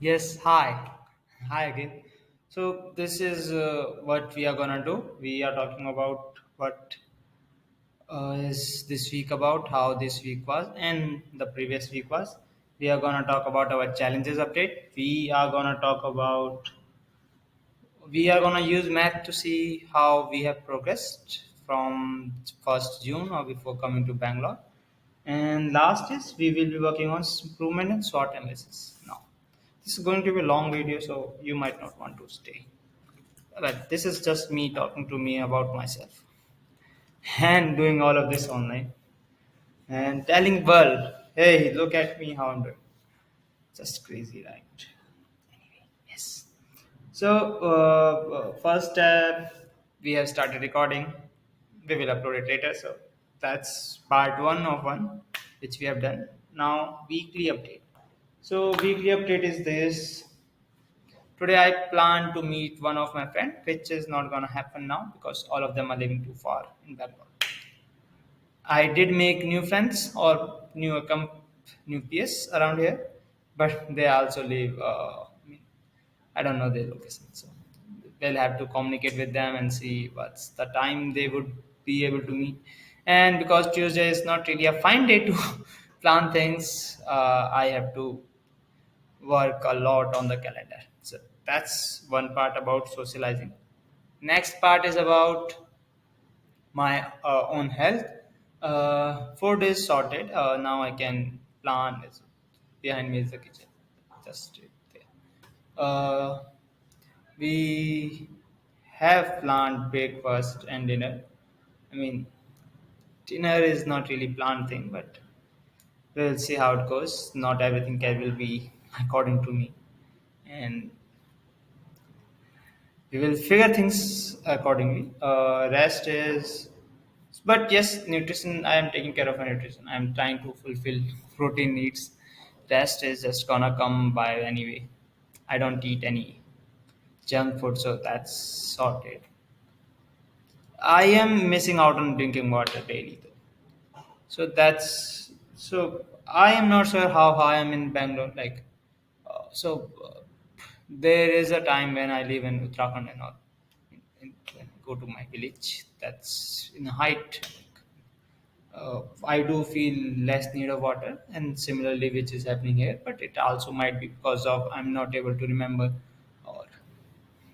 Yes, hi. Hi again. So, this is what we are gonna do. We are talking about what is this week about, how this week was, and the previous week was. We are gonna talk about our challenges update. We are gonna use math to see how we have progressed from 1st June or before coming to Bangalore. And last is we will be working on improvement and SWOT analysis. Now, this is going to be a long video, so you might not want to stay. But this is just me talking to me about myself and doing all of this online and telling world, hey, look at me how I'm doing. Just crazy, right? Yes. So first we have started recording. We will upload it later. So that's part one of one, which we have done. Now weekly update. So weekly update is this. Today I plan to meet one of my friend, which is not gonna happen now because all of them are living too far in Bangalore. I did make new friends or new peers around here, but they also live. I don't know their location, so we'll have to communicate with them and see what's the time they would be able to meet. And because Tuesday is not really a fine day to plan things, I have to work a lot on the calendar. So that's one part about socializing. Next part is about my own health. 4 days sorted. Now I can plan. Behind me is the kitchen. Just there. Uh, we have planned breakfast and dinner. I mean, dinner is not really planned thing, but we'll see how it goes. Not everything can will be according to me, and we will figure things accordingly. Rest is, but yes, nutrition. I am taking care of my nutrition. I am trying to fulfill protein needs. Rest is just gonna come by anyway. I don't eat any junk food, so that's sorted. I am missing out on drinking water daily, though. So I am not sure how I am in Bangalore. Like, there is a time when I live in Uttarakhand and all. When I go to my village, that's in height. I do feel less need of water, and similarly, which is happening here. But it also might be because of I'm not able to remember or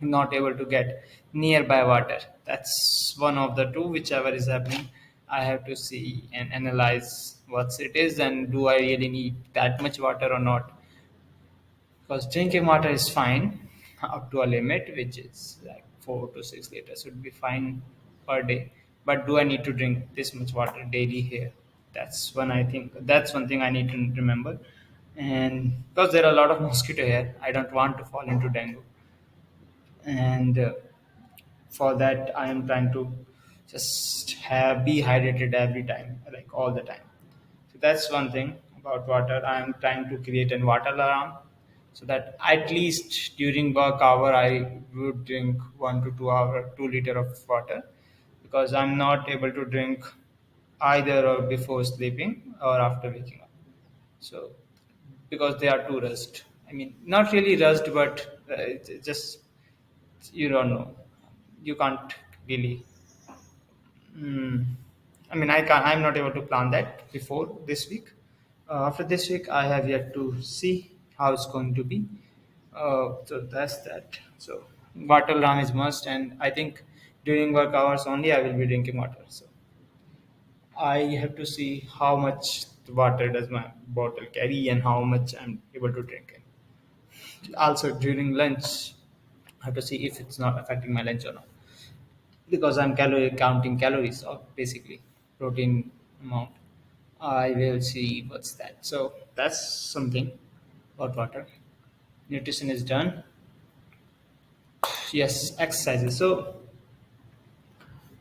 not able to get nearby water. That's one of the two, whichever is happening. I have to see and analyze what it is and do I really need that much water or not. Because drinking water is fine up to a limit, which is like 4 to 6 liters would be fine per day. But do I need to drink this much water daily here? That's one thing I need to remember. And because there are a lot of mosquito here, I don't want to fall into dengue. And for that I am trying to just have be hydrated every time, like all the time. So that's one thing about water. I am trying to create a water alarm so that at least during work hour I would drink 1 to 2 hour 2 liter of water, because I'm not able to drink either or before sleeping or after waking up. So because they are too rushed. I mean, not really rushed, but it's just you don't know. You can't really. Mm, I mean, I can't. I'm not able to plan that before this week. After this week, I have yet to see how it's going to be. So that's that. So water ram is must, and I think during work hours only I will be drinking water. So I have to see how much water does my bottle carry and how much I'm able to drink. Also during lunch, I have to see if it's not affecting my lunch or not, because I'm calorie counting calories or basically protein amount. I will see what's that. So that's something about water. Nutrition is done. Yes, exercises. So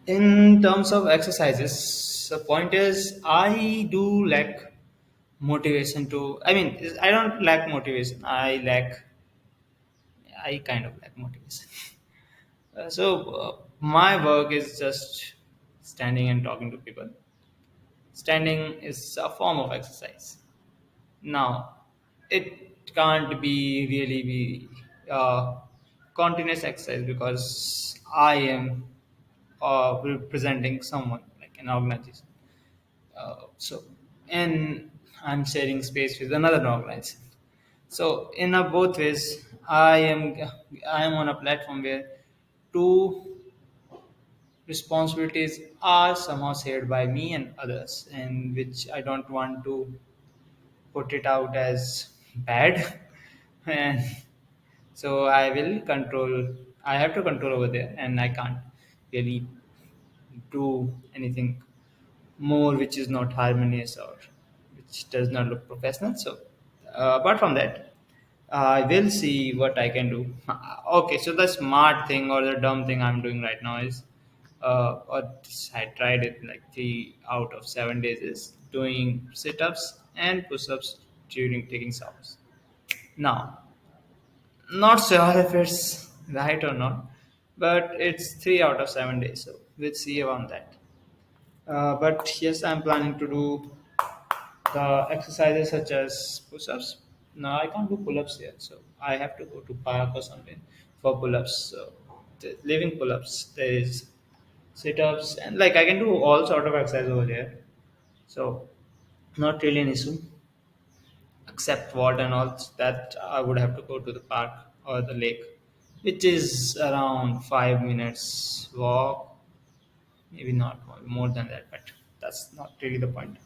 in terms of exercises, the point is I do lack motivation to. I mean, I don't lack motivation. I kind of lack motivation. My work is just standing and talking to people. Standing is a form of exercise. Now, it can't be really be continuous exercise because I am representing someone like an organization. So, and I'm sharing space with another organization. So, in a both ways, I am on a platform where two responsibilities are somehow shared by me and others, and which I don't want to put it out as bad. And so I will control. I have to control over there, and I can't really do anything more which is not harmonious or which does not look professional. So, apart from that, I will see what I can do. Okay, so the smart thing or the dumb thing I'm doing right now is, or I tried it like 3 out of 7 days, is doing sit ups and push ups during taking showers. Now, not sure if it's right or not, but it's 3 out of 7 days, so we'll see about that. But yes, I'm planning to do the exercises such as push-ups. No, I can't do pull-ups here, so I have to go to park or something for pull-ups. So the living pull-ups, there is sit-ups, and like I can do all sort of exercise over there. So not really an issue, except water and all that. I would have to go to the park or the lake, which is around 5 minutes walk, maybe not more than that, but that's not really the point.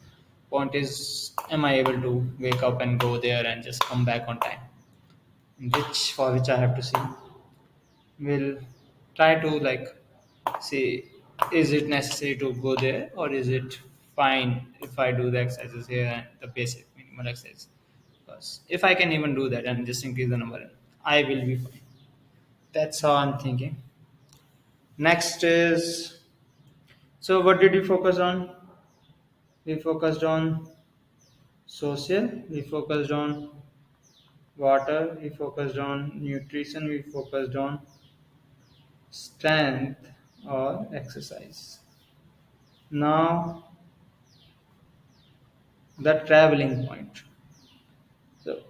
Point is, am I able to wake up and go there and just come back on time, which for which I have to see. We'll try to like see, is it necessary to go there or is it fine if I do the exercises here and the basic minimal exercise, because if I can even do that and just increase the number, I will be fine. That's how I'm thinking. Next is, so what did you focus on? We focused on social, we focused on water, we focused on nutrition, we focused on strength or exercise. Now, the traveling point. So,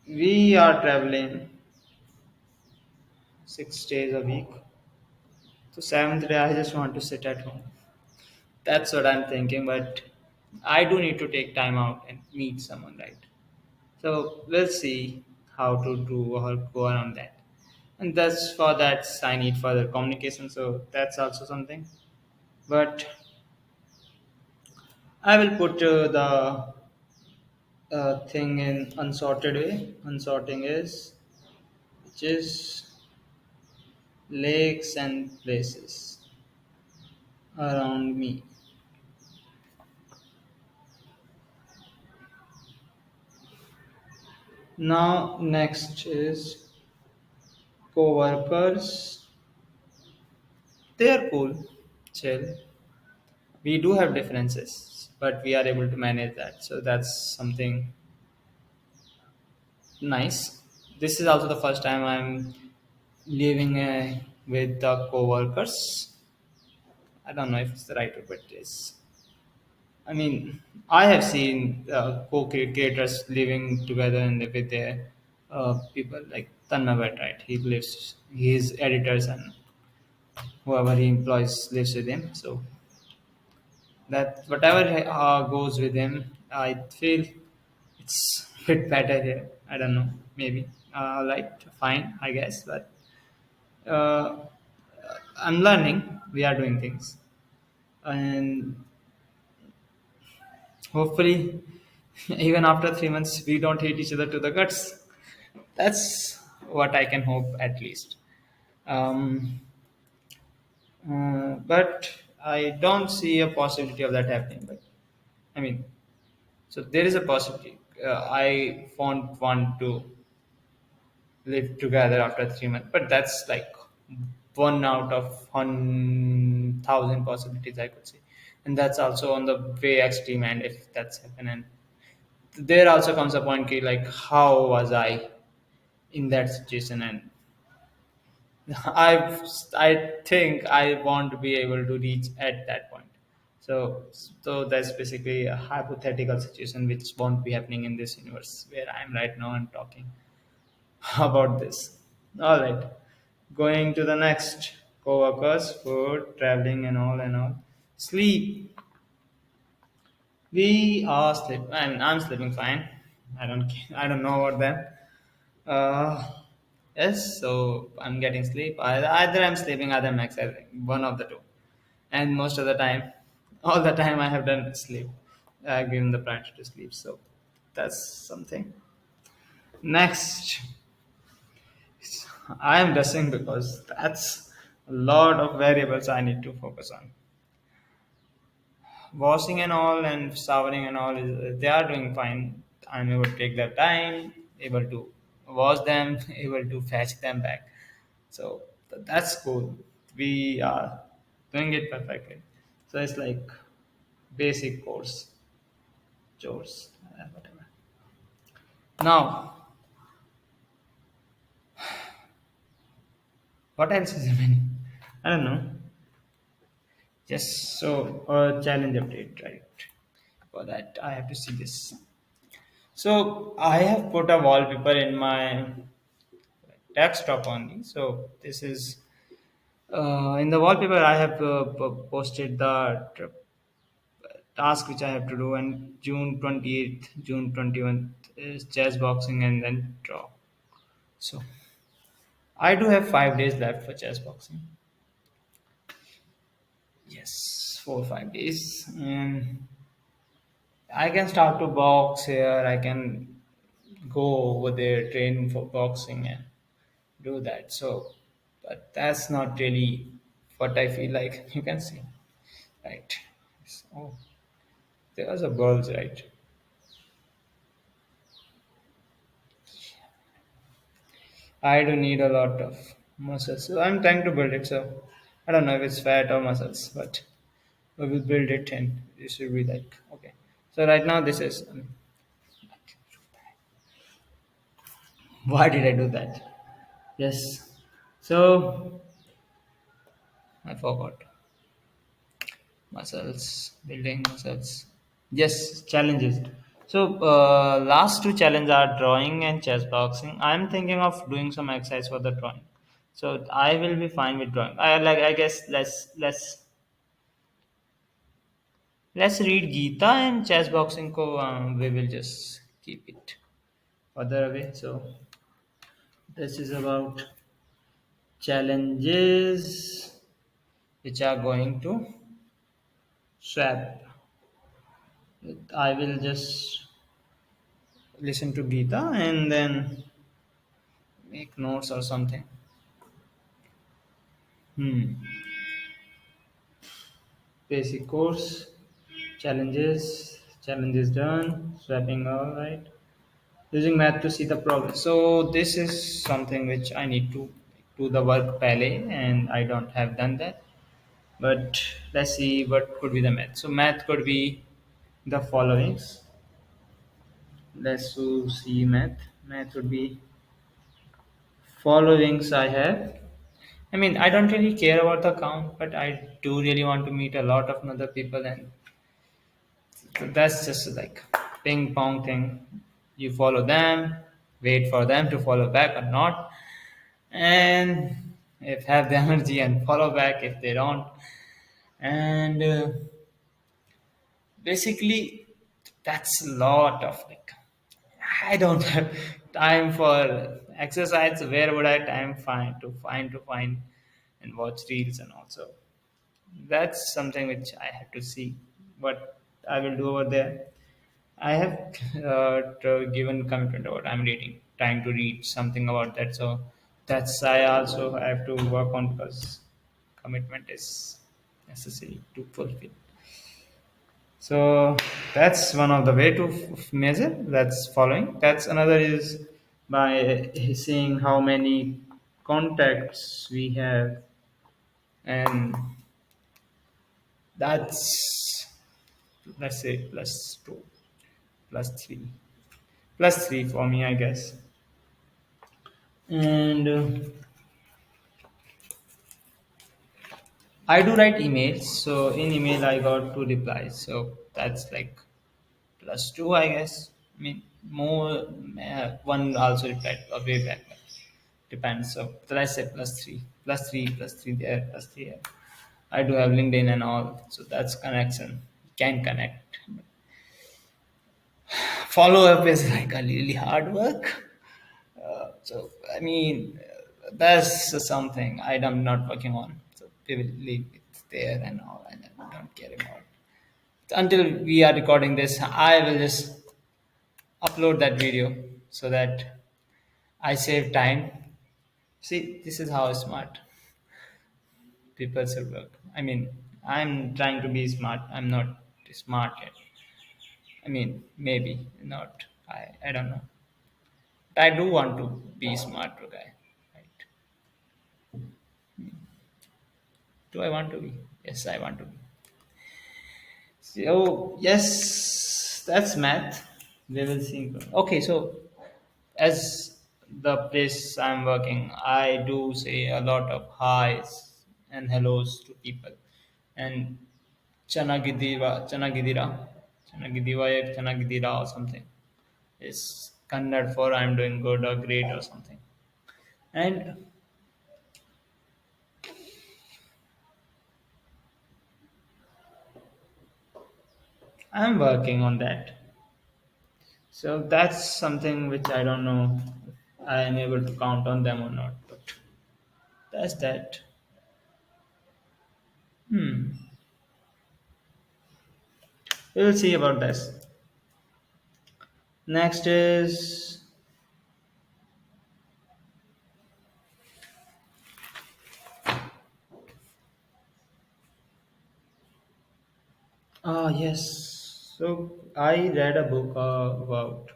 we are traveling 6 days a week. So, seventh day, I just want to sit at home. That's what I'm thinking, but I do need to take time out and meet someone, right? So we'll see how to do or go around that. And that's for that I need further communication. So that's also something. But I will put the thing in unsorted way. Unsorting is which is lakes and places around me. Now next is co-workers. They're cool, chill. We do have differences, but we are able to manage that. So that's something nice. This is also the first time I'm living with the co-workers. I don't know if it's the right word, but it's. I mean, I have seen co-creators living together and with their people like Tanma Bhatt, right? He lives, his editors and whoever he employs lives with him. So that whatever goes with him, I feel it's a bit better here. I don't know, maybe. Right, fine, I guess, but uh, I'm learning. We are doing things, and hopefully, even after 3 months, we don't hate each other to the guts. That's what I can hope, at least. Um, but I don't see a possibility of that happening. But I mean, so there is a possibility. I won't want to live together after 3 months, but that's like 1 out of 1,000 possibilities I could say, and that's also on the way extreme. And if that's happening, there also comes a point like how was I in that situation, and I think I want to be able to reach at that point. So that's basically a hypothetical situation which won't be happening in this universe where I am right now and talking about this. All right, going to the next: co-workers, food, traveling, and all. Sleep. We are sleep. I mean, I'm sleeping fine. I don't know about them. Uh, yes. So I'm getting sleep. Either I'm sleeping, either I'm exercising. One of the two. And most of the time, all the time, I have done sleep. Given the priority to sleep. So that's something. Next, I am guessing because that's a lot of variables I need to focus on. Washing and all and showering and all is they are doing fine. I'm able to take their time, able to wash them, able to fetch them back. So that's cool. We are doing it perfectly. So it's like basic course chores, whatever. Now, what else is remaining? I don't know. Yes, so challenge update, right? For that, I have to see this. So I have put a wallpaper in my desktop only. So this is in the wallpaper. I have posted the task which I have to do, and June 28th, June 21st is chess boxing, and then draw. So I do have 5 days left for chess boxing. Yes, 4 or 5 days, and I can start to box here. I can go over there, train for boxing, and do that. So, but that's not really what I feel like. You can see, right? So there was a balls, right? I do need a lot of muscles. So I'm trying to build it. So I don't know if it's fat or muscles, but we will build it and it should be like okay. So right now this is why did I do that? Yes. So I forgot muscles, building muscles. Yes, challenges. So last two challenges are drawing and chess boxing. I'm thinking of doing some exercise for the drawing. So I will be fine with drawing. I guess let's read Gita and chess boxing ko we will just keep it further away. So this is about challenges which are going to swap. I will just listen to Gita and then make notes or something. Hmm. Basic course, challenges done, swapping all right. Using math to see the progress. So this is something which I need to do the work pale and I don't have done that. But let's see what could be the math. So math could be the followings. Let's see math. Math would be followings I have. I mean, I don't really care about the count, but I do really want to meet a lot of other people, and so that's just like ping pong thing. You follow them, wait for them to follow back or not, and if have the energy and follow back if they don't, and basically that's a lot of like I don't have time for exercise. So where would I time find and watch reels and also that's something which I have to see what I will do over there. I have given commitment about I'm reading, trying to read something about that. So that's I also have to work on because commitment is necessary to fulfill. So that's one of the way to measure. That's following. That's another is by seeing how many contacts we have, and that's let's say plus two, plus three for me, I guess. And I do write emails, so in email I got two replies, so that's like plus two, I guess. I mean, more one also replied a way back. Depends. So let's say plus three, plus three there, plus three here. I do have LinkedIn and all, so that's connection. Can connect. Follow up is like a really hard work. So I mean, that's something I'm not working on. So we will leave it there and all, and I don't care about. Until we are recording this, I will just upload that video so that I save time. See, this is how smart people should work. I mean, I'm trying to be smart. I'm not smart yet. I mean, maybe not. I don't know. But I do want to be smart guy. Right? Do I want to be? Yes, I want to be. So yes, that's math. We will see. Okay, so as the place I'm working, I do say a lot of hi's and hellos to people. And Chanagidira or something is Kannada for I'm doing good or great or something. And I'm working on that. So that's something which I don't know if I am able to count on them or not. But that's that. Hmm. We'll see about this. Next is yes. So I read a book about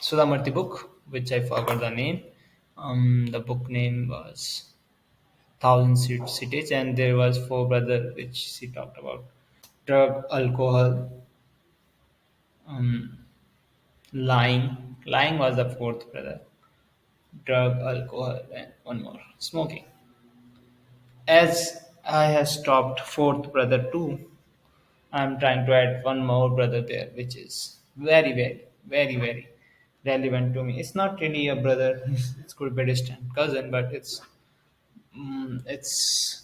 Sudhamarti book, which I forgot the name. The book name was Thousand Cities, and there was four brother, which she talked about drug, alcohol, um, lying. Lying was the fourth brother. Drug, alcohol, and one more smoking. As I have stopped fourth brother too, I'm trying to add one more brother there, which is very relevant to me. It's not really a brother; it's could be a distant cousin, but it's it's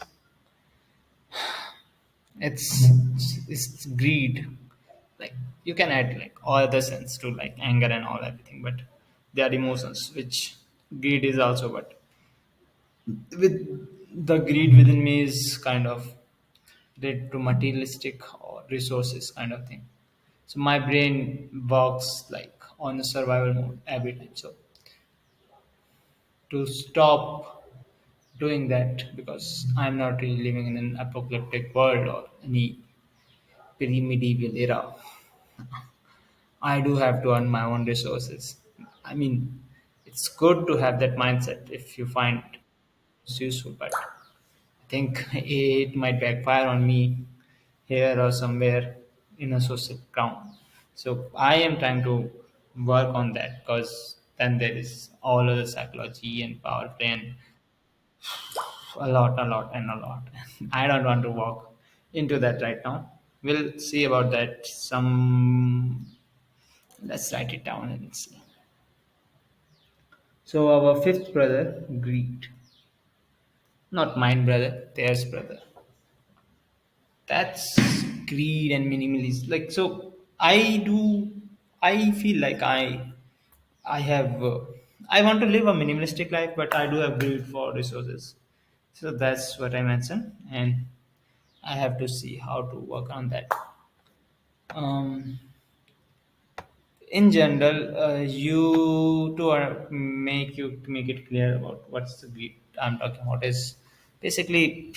it's greed. Like you can add like all other sense to like anger and all everything, but they are emotions, which greed is also. But with the greed within me is kind of related to materialistic or resources kind of thing. So my brain works like on a survival mode every time. So to stop doing that because I'm not really living in an apocalyptic world or any pre-medieval era, I do have to earn my own resources. I mean, it's good to have that mindset if you find it's useful, but I think it might backfire on me here or somewhere in a social ground. So I am trying to work on that because then there is all other psychology and power play and a lot, and a lot. I don't want to walk into that right now. We'll see about that. Let's write it down and see. So our fifth brother, greed, not mine brother, theirs brother. That's greed and minimalism. Like so, I do. I feel like I have. I want to live a minimalistic life, but I do have greed for resources. So that's what I mentioned, and I have to see how to work on that. Um, in general, you to make it clear about what's the greed I'm talking about is basically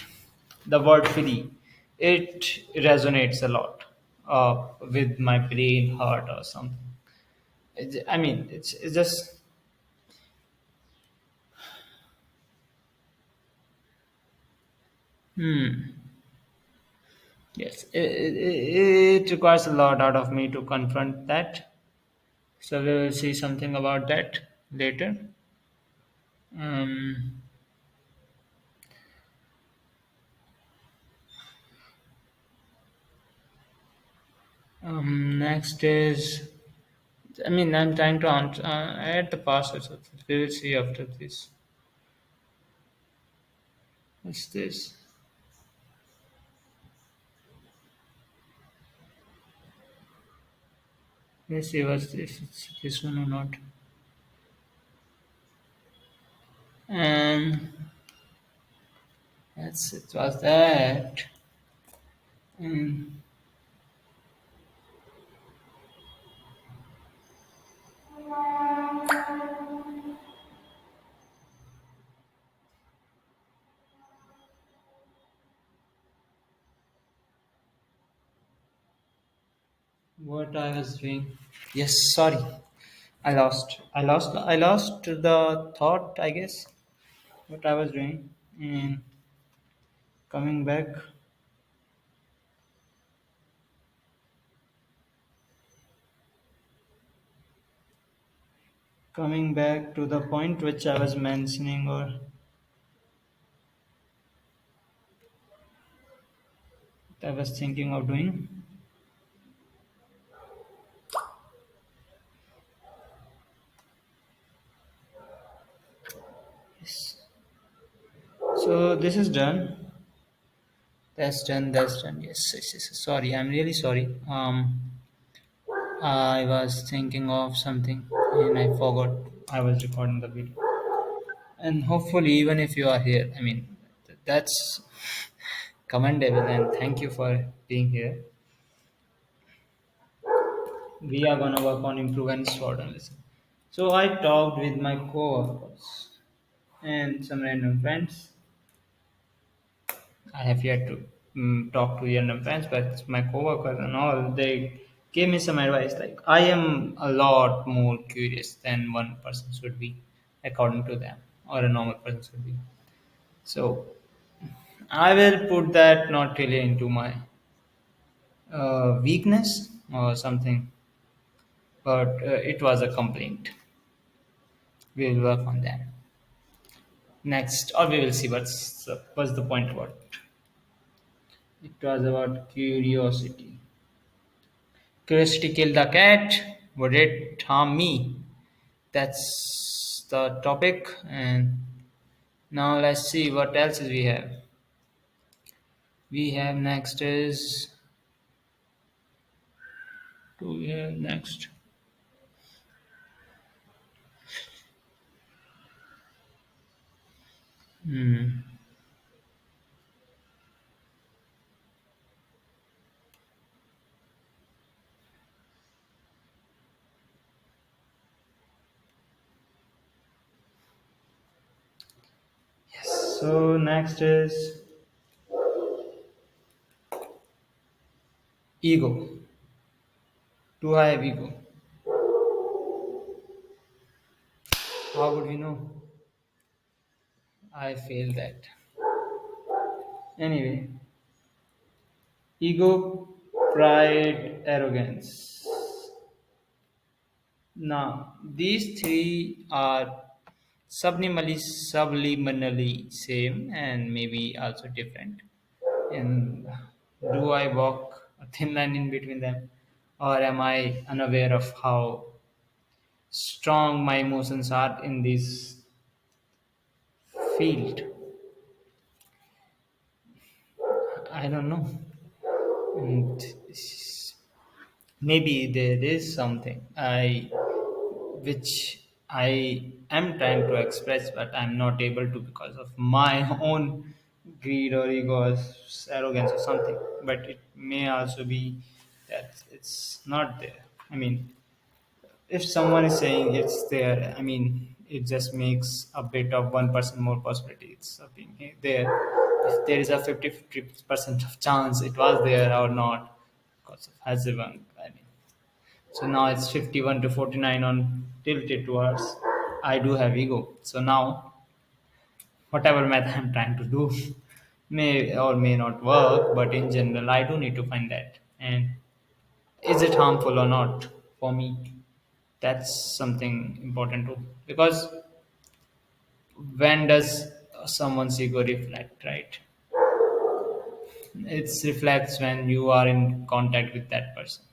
the word free. It resonates a lot with my brain, heart, or something. I mean, it's just yes. It requires a lot out of me to confront that. So we will see something about that later. Um, Next is, I mean, I'm trying to add the password. So we will see after this. What's this? Let's see what's this. It's this one or not. Um, that's it. Was that? Um, what I was doing? Yes, sorry. I lost the thought. I guess what I was doing. And coming back, coming back to the point which I was mentioning, or I was thinking of doing. Yes. So this is done. That's done. That's done. Yes, yes, yes. Sorry, I'm really sorry. I was thinking of something and I forgot I was recording the video. And hopefully, even if you are here, I mean, that's commendable. And thank you for being here. We are gonna work on improving SWOT analysis. So I talked with my coworkers and some random friends. I have yet to talk to random friends, but my coworkers and all, they gave me some advice. Like, I am a lot more curious than one person should be, according to them, or a normal person should be. So I will put that not really into my weakness or something, but it was a complaint. We will work on that next, or we will see what's the point about it. It was about curiosity. Curiosity killed the cat. Would it harm me? That's the topic. And now let's see what else we have. We have next is. Do we have next? Hmm. Yes. So next is ego. Do I have ego? How would we know? I failed that. Anyway, ego, pride, arrogance. Now, these three are subliminally same and maybe also different. And do I walk a thin line in between them, or am I unaware of how strong my emotions are in this field? I don't know. And maybe there is something which I am trying to express, but I'm not able to because of my own greed or ego or arrogance or something. But it may also be that it's not there. I mean, if someone is saying it's there, I mean, it just makes a bit of 1% more possibilities of being there. If there is a 50% of chance it was there or not because of Hazibang, I mean. So now it's 51 to 49 on tilted towards I do have ego. So now whatever math I'm trying to do may or may not work, but in general I do need to find that. And is it harmful or not for me? That's something important too. Because when does someone's ego reflect, right? It reflects when you are in contact with that person.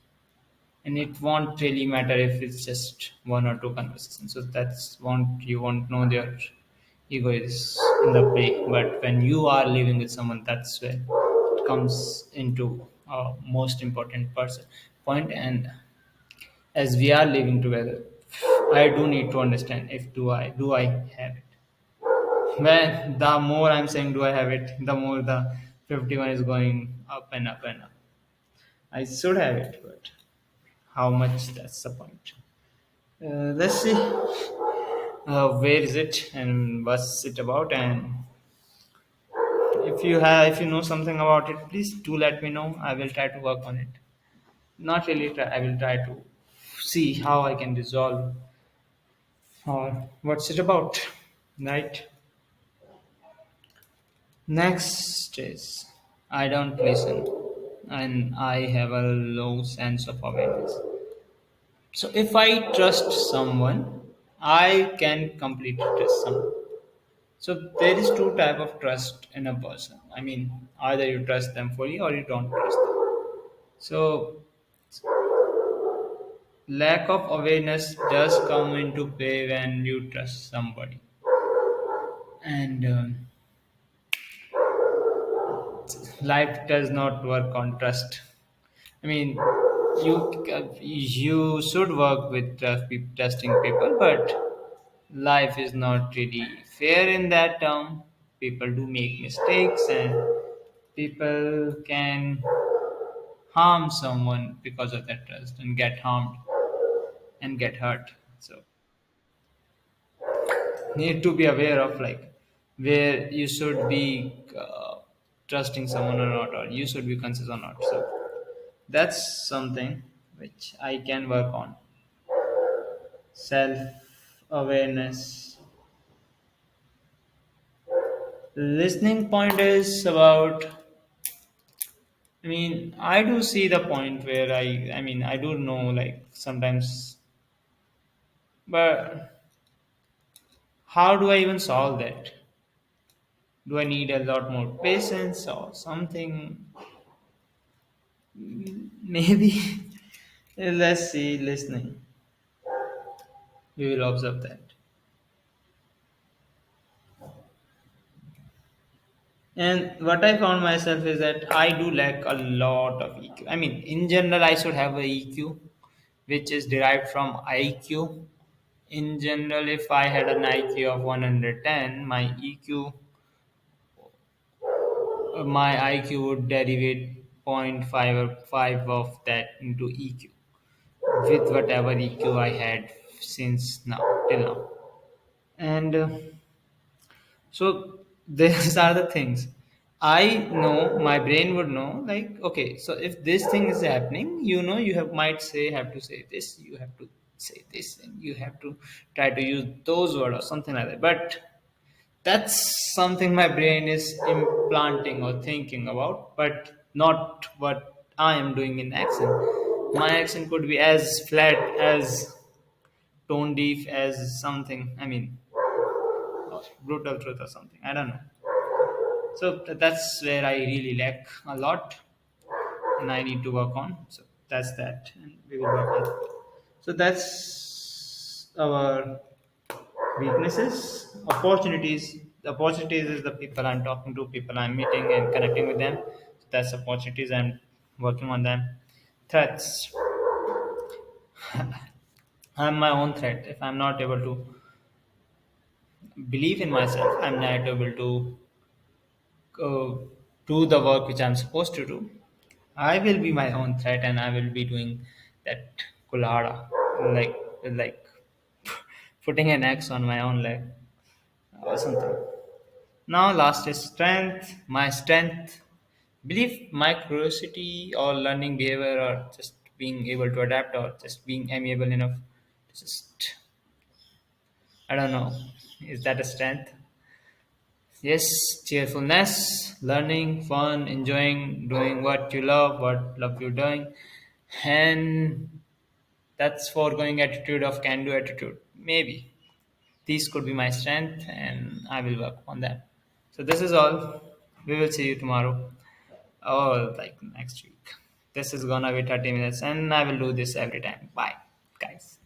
and it won't really matter if it's just one or two conversations. So that's won't you won't know their ego is in the play. But when you are living with someone, that's where it comes into a most important person point. And as we are living together, I do need to understand if do I have it. When the more I'm saying do I have it, the more the 51 is going up and up and up. I should have it, but how much, that's the point. Let's see where is it and what's it about, and if you know something about it, please do let me know. I will try to work on it. Not really try, I will try to see how I can resolve or what's it about, right? Next is I don't listen and I have a low sense of awareness. So if I trust someone, I can completely trust someone. So there is two type of trust in a person. I mean, either you trust them fully or you don't trust them. So lack of awareness does come into play when you trust somebody, and life does not work on trust. I mean, you should work with trusting people, but life is not really fair in that term. People do make mistakes, and people can harm someone because of that trust and get harmed and get hurt. So need to be aware of like where you should be trusting someone or not, or you should be conscious or not. So that's something which I can work on. Self awareness. Listening point is about. I mean, I do see the point where I mean, I do know like sometimes, but how do I even solve that? Do I need a lot more patience or something? Maybe. Let's see, listening. We will observe that. And what I found myself is that I do lack a lot of EQ. I mean, in general, I should have a EQ, which is derived from IQ. In general, if I had an IQ of 110, my IQ would derivate zero point 0.5 or 5 of that into EQ with whatever EQ I had since now till now. And so these are the things. I know my brain would know, like, okay, so if this thing is happening, you have to say this, you have to say this, and you have to try to use those words or something like that. But that's something my brain is implanting or thinking about, but not what I am doing in accent. My accent could be as flat, as tone deaf as something. I mean, brutal truth or something. I don't know. So that's where I really lack a lot, and I need to work on. So that's that, and we will work on that. So that's our weaknesses. Opportunities. The opportunities is the people I'm talking to, people I'm meeting and connecting with them. So that's opportunities. I'm working on them. Threats. I'm my own threat. If I'm not able to believe in myself, I'm not able to uh, do the work which I'm supposed to do. I will be my own threat, and I will be doing that kulhara, like putting an axe on my own leg or something. Now, last is strength. My strength, belief, my curiosity, or learning behavior, or just being able to adapt, or just being amiable enough. To just, I don't know. Is that a strength? Yes, cheerfulness, learning, fun, enjoying, doing what you what love you're doing, and that's foregoing attitude of can-do attitude. Maybe these could be my strength, and I will work on them. So this is all. We will see you tomorrow, or like next week. this is gonna be 30 minutes, and I will do this every time. Bye, guys.